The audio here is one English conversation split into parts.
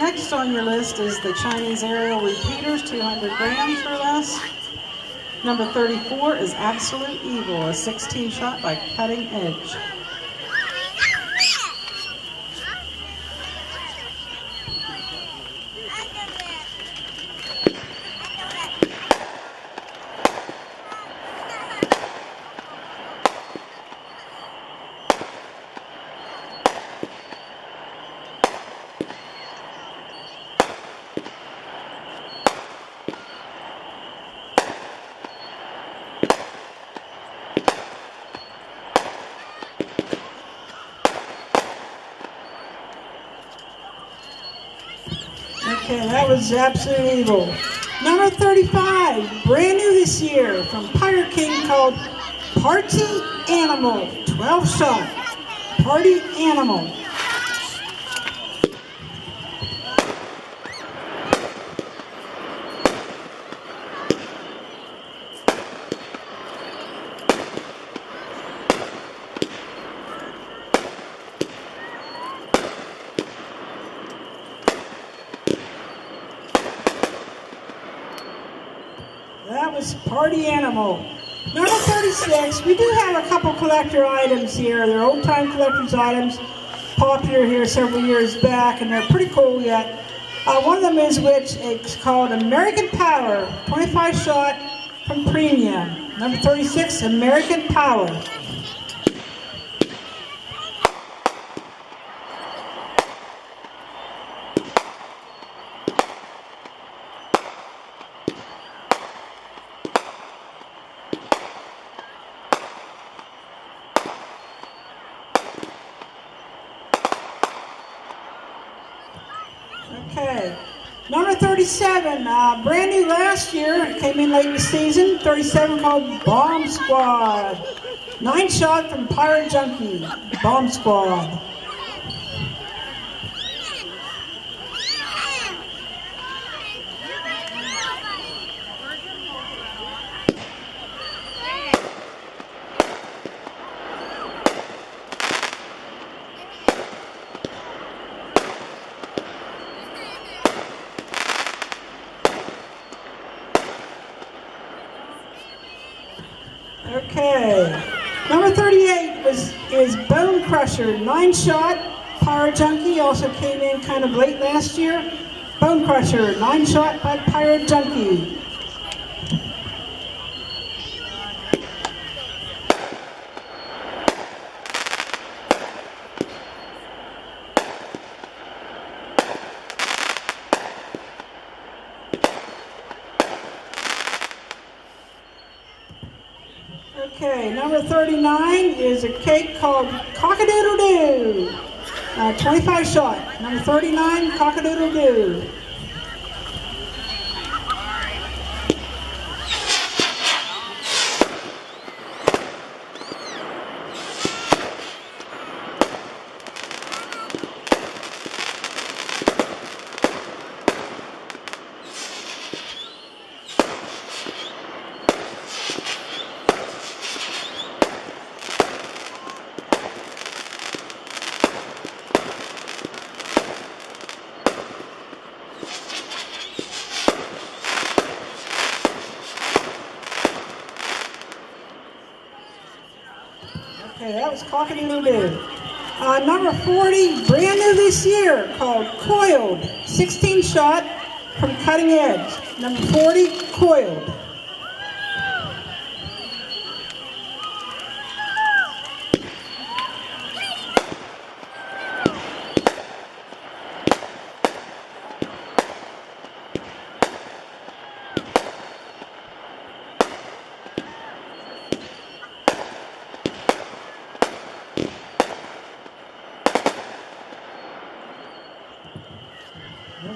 Next on your list is the Chinese aerial repeaters, 200 grams or less. Number 34 is Absolute Evil, a 16 shot by Cutting Edge. Okay, that was Absolute Evil. Number 35, brand new this year from Pirate King, called Party Animal, 12 shot. Party Animal. That was Party Animal. Number 36, we do have a couple collector items here. They're old-time collector's items, popular here several years back, and they're pretty cool yet. One of them is it's called American Power, 25 shot from Premium. Number 36, American Power. Okay, number 37, brand new last year, it came in late in the season, 37 called Bomb Squad. 9 shot from Pirate Junkie, Bomb Squad. Okay, number 38 is Bone Crusher, 9 shot, Pirate Junkie, also came in kind of late last year. Bone Crusher, 9 shot by Pirate Junkie. Okay, number 39 is a cake called Cock-a-doodle-doo. 25 shot. Number 39, Cock-a-doodle-doo. Okay, that was Cock-a-doodle-doo. Number 40, brand new this year, called Coiled, 16 shot from Cutting Edge. Number 40, Coiled.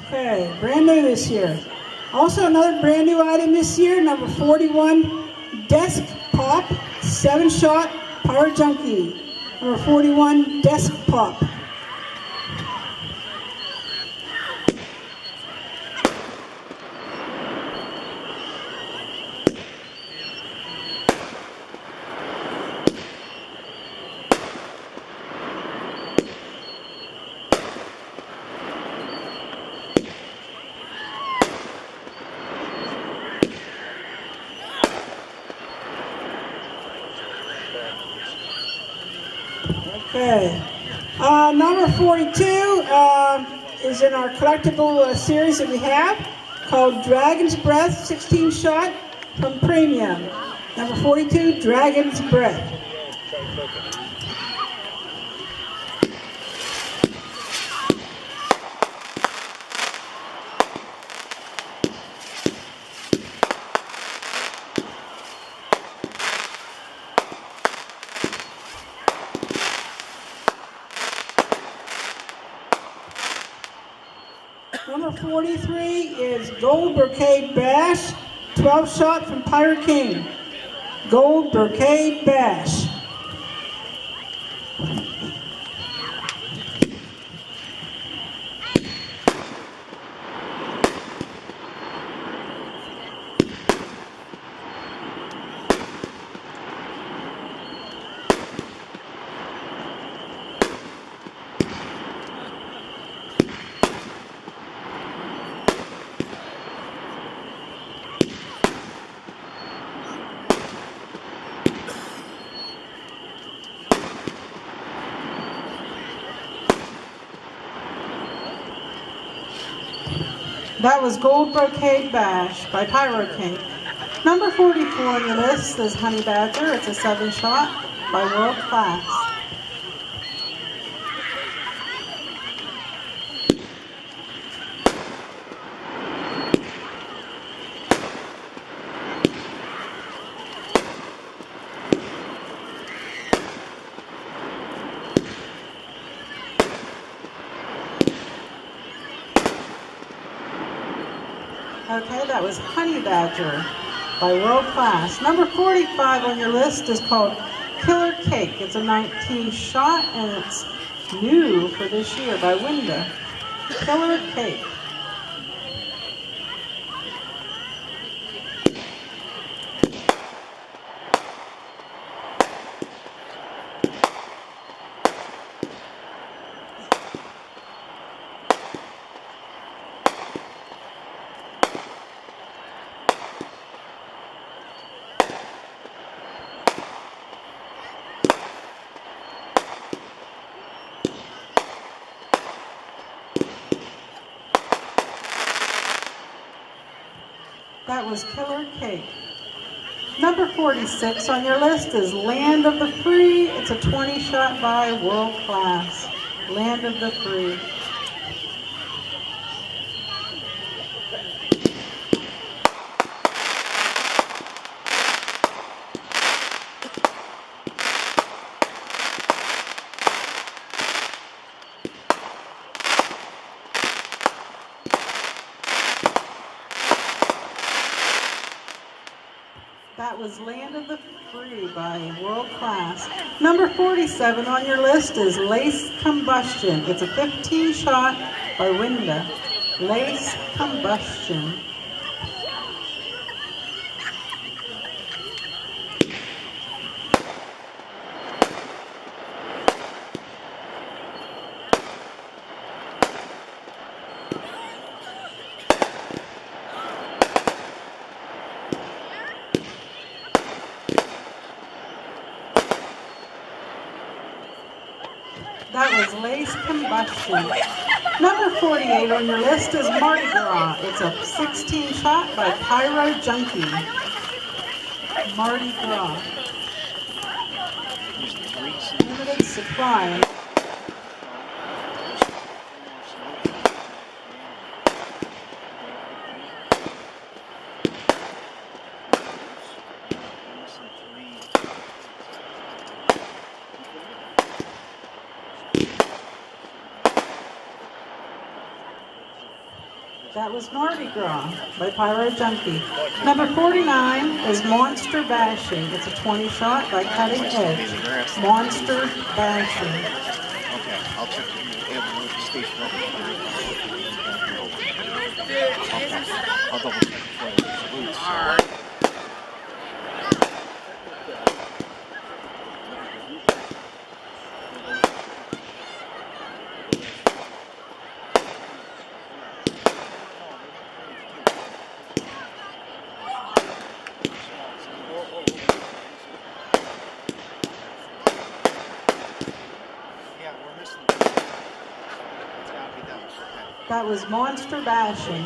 Okay, brand new this year. Also another brand new item this year, number 41, Desk Pop, 7 shot, Pirate Junkie. Number 41, Desk Pop. Okay. Number 42 is in our collectible series that we have called Dragon's Breath 16 shot from Premium. Number 42, Dragon's Breath. Number 43 is Gold Brocade Bash, 12 shot from Pirate King. Gold Brocade Bash. That was Gold Brocade Bash by Pyro King. Number 44 on your list is Honey Badger. It's a 7 shot by World Class. Okay, that was Honey Badger by World Class. Number 45 on your list is called Killer Cake. It's a 19 shot and it's new for this year by Winda. Killer Cake. That was Killer Cake. Number 46 on your list is Land of the Free. It's a 20 shot by World Class. Land of the Free. That was Land of the Free by World Class. Number 47 on your list is Lace Combustion. It's a 15 shot by Winda. Lace Combustion. That was Lace Combustion. Number 48 on your list is Mardi Gras. It's a 16 shot by Pyro Junkie. Mardi Gras. Limited supply. That was Mardi Gras by Pyro Junkie. Number 49 is Monster Bashing. It's a 20 shot by Cutting Edge. Monster Bashing. Okay, I'll check the station. I'll double check for the That was Monster Bashing.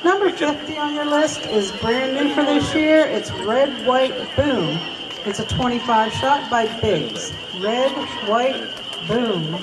Number 50 on your list is brand new for this year. It's Red, White, Boom. It's a 25 shot by Biggs. Red, White, Boom.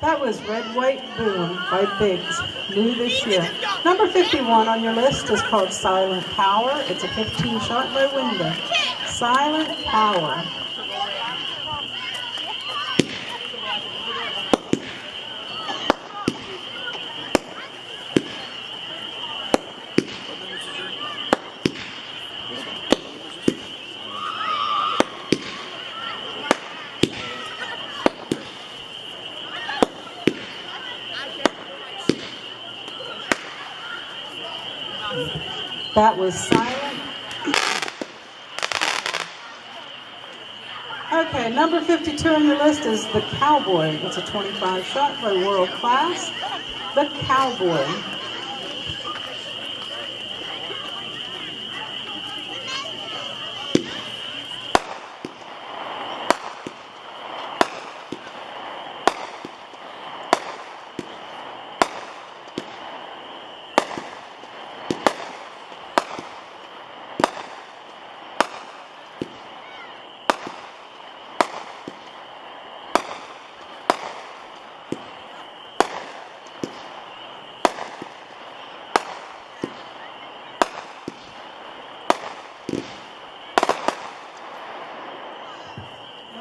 That was Red, White, Boom by Biggs, new this year. Number 51 on your list is called Silent Power. It's a 15 shot by Window. Silent Power. That was Silent. Okay, number 52 on your list is The Cowboy. It's a 25 shot by World Class. The Cowboy.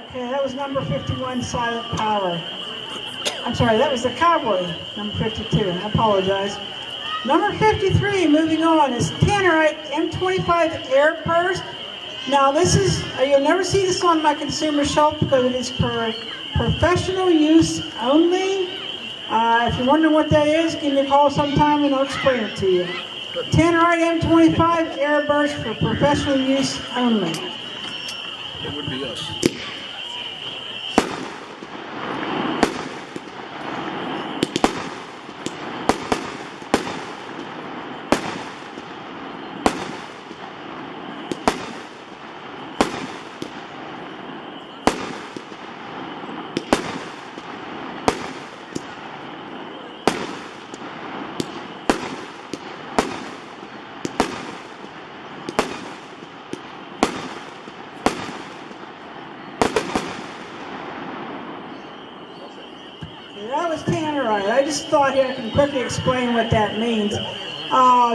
Okay, that was number 51, Silent Power. I'm sorry, that was the Cowboy, number 52. I apologize. Number 53, moving on, is Tannerite M25 Air Burst. Now this is, you'll never see this on my consumer shelf because it is for professional use only. If you're wondering what that is, give me a call sometime and I'll explain it to you. Tannerite M25 Air Burst for professional use only. It would be us. That was Tannerite. I just thought here I can quickly explain what that means.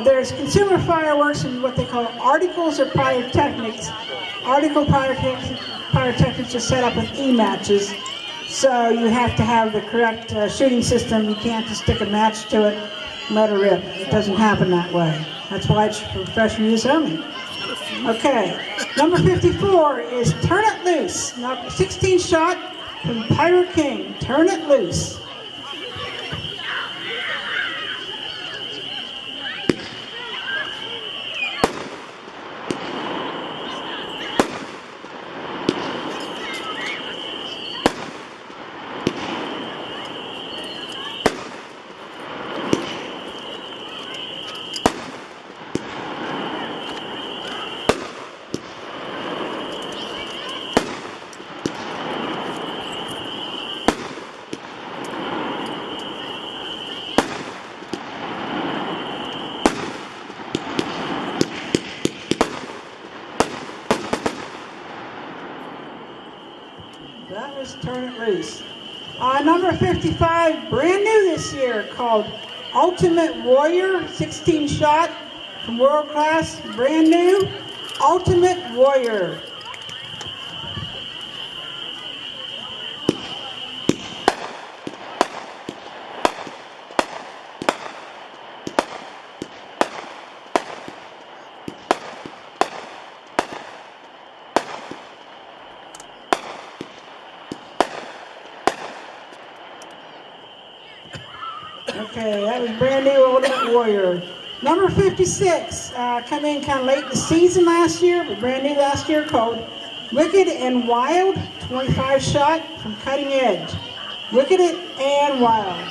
There's consumer fireworks and what they call articles or pyrotechnics. Article pyrotechnics are set up with E-matches, so you have to have the correct shooting system. You can't just stick a match to it and let it rip. It doesn't happen that way. That's why it's for professional use only. Okay, number 54 is Turn It Loose. Now, 16 shot from Pyro King. Turn It Loose. That was Turn It Loose. Number 55, brand new this year, called Ultimate Warrior, 16 shot from World Class, brand new, Ultimate Warrior. Okay, that was brand new Ultimate Warrior. Number 56, come in kind of late in the season last year, but brand new last year, called Wicked and Wild, 25 shot from Cutting Edge. Wicked and Wild.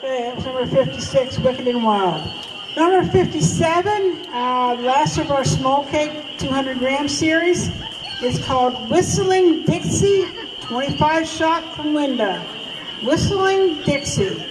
Okay, that was number 56, Wicked and Wild. Number 57, last of our small cake 200 gram series, is called Whistling Dixie, 25 shot from Linda. Whistling Dixie.